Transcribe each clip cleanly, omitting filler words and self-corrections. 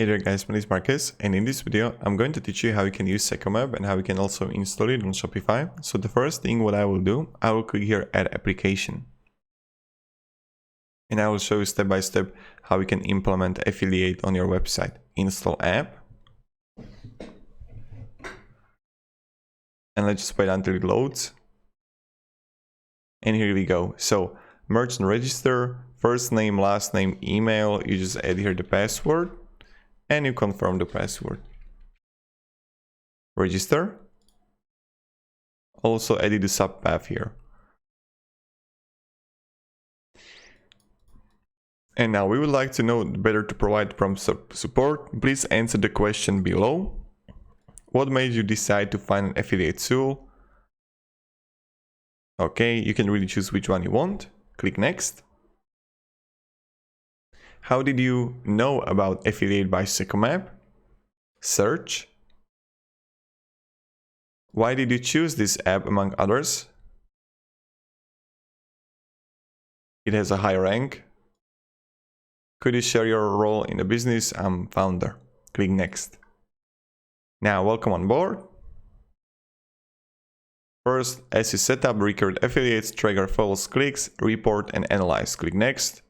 Hey there guys, my name is Marcus, and in this video I'm going to teach you how you can use Secomapp and how you can also install it on Shopify. So the first thing what I will do, I will click here Add Application. And I will show you step by step how you can implement affiliate on your website. Install app. And let's just wait until it loads. And here we go. So merchant register, first name, last name, email, you just add here the password. And you confirm the password. Register. Also edit the subpath here. And now we would like to know better to provide prompt support. Please answer the question below. What made you decide to find an affiliate tool? Okay, you can really choose which one you want. Click next. How did you know about affiliate by Secomapp? Search. Why did you choose this app among others? It has a high rank. Could you share your role in the business? I'm founder. Click next. Now, welcome on board. First, as you set up, record affiliates, trigger false clicks, report and analyze. Click next.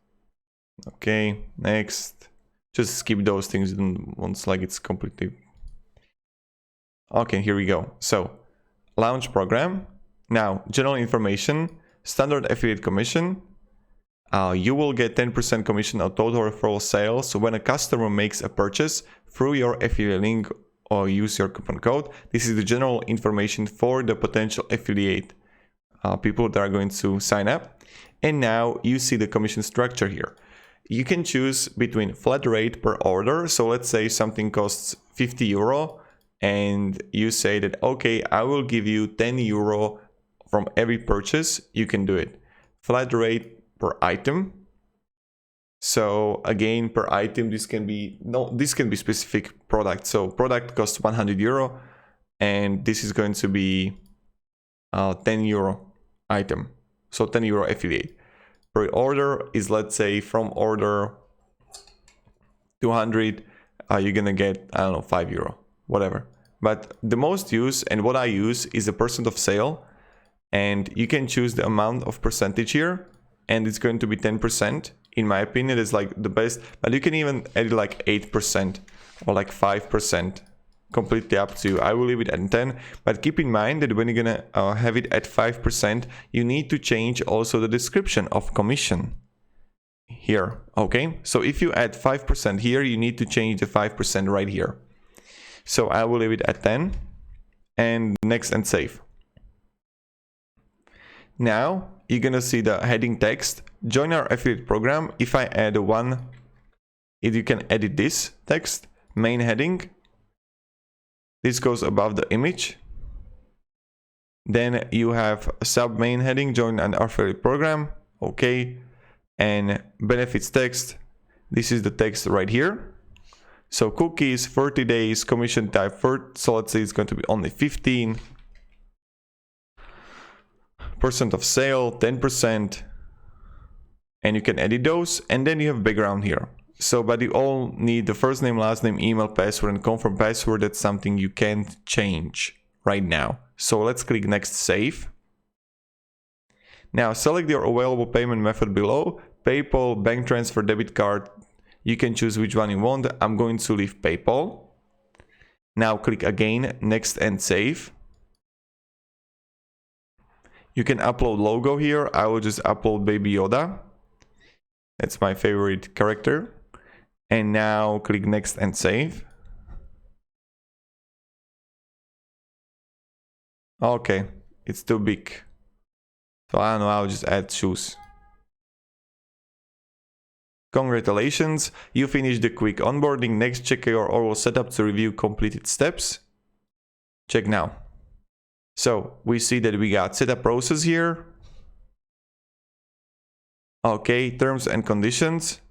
Okay, next. Just skip those things once like it's completely. Okay, here we go. So, launch program. Now, general information, standard affiliate commission. You will get 10% commission on total referral sales when a customer makes a purchase through your affiliate link or use your coupon code. This is the general information for the potential affiliate people that are going to sign up. And now you see the commission structure here. You can choose between flat rate per order. So let's say something costs 50 euro and you say that, okay, I will give you 10 euro from every purchase. You can do it. Flat rate per item. So again, per item, this can be specific product. So product costs 100 euro and this is going to be 10 euro item. So 10 euro affiliate. Per order is, let's say, from order 200, you're gonna get, I don't know, 5 euro, whatever. But the most used and what I use is a percent of sale, and you can choose the amount of percentage here, and it's going to be 10%. In my opinion, it's like the best, but you can even add like 8% or like 5%. Completely up to you. I will leave it at 10, but keep in mind that when you're gonna have it at 5%, you need to change also the description of commission here. Okay, so if you add 5% here, you need to change the 5% right here. So I will leave it at 10 and next and save. Now you're gonna see the heading text, join our affiliate program. If I add one, you can edit this text, main heading. This goes above the image. Then you have a sub main heading, join an affiliate program. Okay. And benefits text. This is the text right here. So cookies, 30 days, commission type, so let's say it's going to be only 15%. Of sale, 10%. And you can edit those. And then you have background here. So, but you all need the first name, last name, email, password, and confirm password. That's something you can't change right now. So let's click next, save. Now select your available payment method below. PayPal, bank transfer, debit card. You can choose which one you want. I'm going to leave PayPal. Now click again, next and save. You can upload logo here. I will just upload Baby Yoda. That's my favorite character. And now click next and save. Okay, it's too big. So I don't know, I'll just add shoes. Congratulations, you finished the quick onboarding. Next, check your oral setup to review completed steps. Check now. So we see that we got setup process here. Okay, terms and conditions.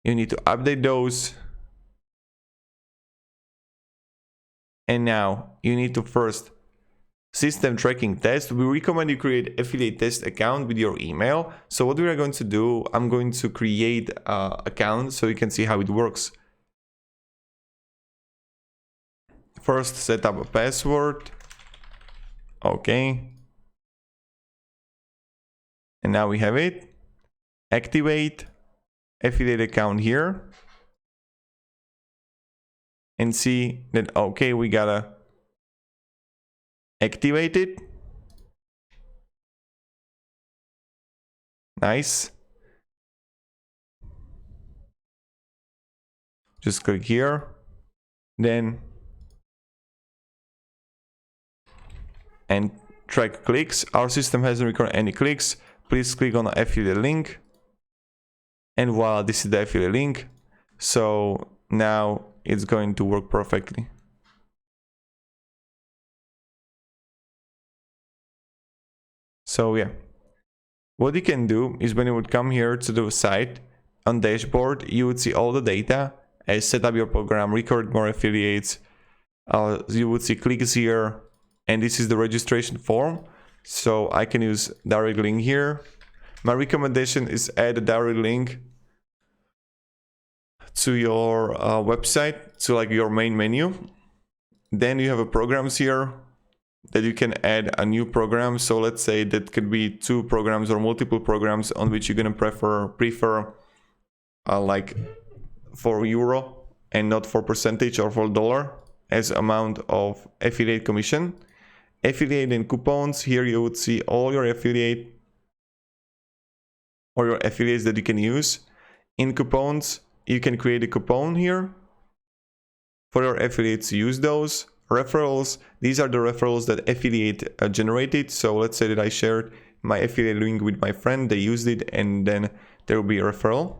You need to update those. And now you need to first system tracking test. We recommend you create affiliate test account with your email. So what we are going to do, I'm going to create an account so you can see how it works. First set up a password. Okay. And now we have it. Activate affiliate account here. And see that, okay, we gotta activate it. Nice. Just click here. Then and track clicks. Our system hasn't recorded any clicks. Please click on the affiliate link. And voila, this is the affiliate link. So now it's going to work perfectly. So yeah, what you can do is when you would come here to the site on dashboard, you would see all the data as set up your program, record more affiliates. You would see clicks here, and this is the registration form. So I can use direct link here. My recommendation is add a direct link to your website, to like your main menu. Then you have a programs here that you can add a new program. So let's say that could be 2 programs or multiple programs on which you're gonna prefer like for euro and not for percentage or for dollar as amount of affiliate commission. Affiliate and coupons, here you would see all your affiliate or your affiliates that you can use. In coupons, you can create a coupon here for your affiliates to use those. Referrals, these are the referrals that affiliate generated. So let's say that I shared my affiliate link with my friend, they used it, and then there will be a referral.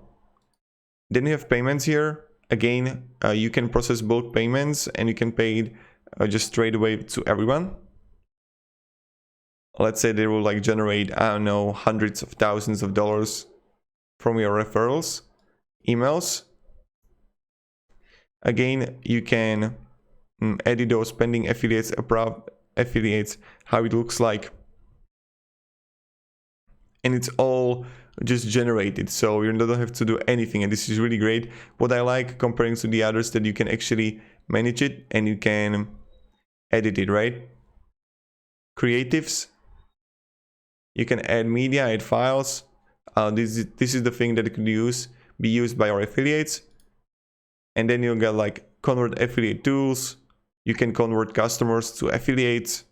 Then you have payments here. Again, you can process bulk payments and you can pay it just straight away to everyone. Let's say they will like generate, I don't know, hundreds of thousands of dollars from your referrals. Emails. Again, you can edit those pending affiliates, approve affiliates, how it looks like. And it's all just generated, so you don't have to do anything, and this is really great. What I like comparing to the others, that you can actually manage it and you can edit it, right? Creatives, you can add media, add files. This is the thing that could be used by our affiliates. And then you'll get like convert affiliate tools. You can convert customers to affiliates.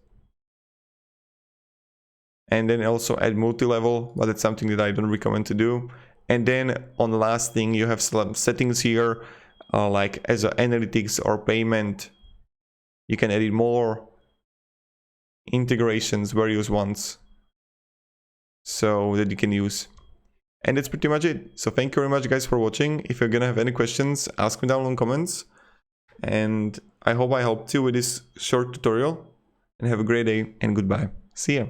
And then also add multi-level, but it's something that I don't recommend to do. And then on the last thing, you have some settings here, like as an analytics or payment. You can edit more integrations, various ones, so that you can use. And that's pretty much it. So thank you very much guys for watching. If you're gonna have any questions, ask me down in the comments. And I hope I helped you with this short tutorial. And have a great day and goodbye. See ya.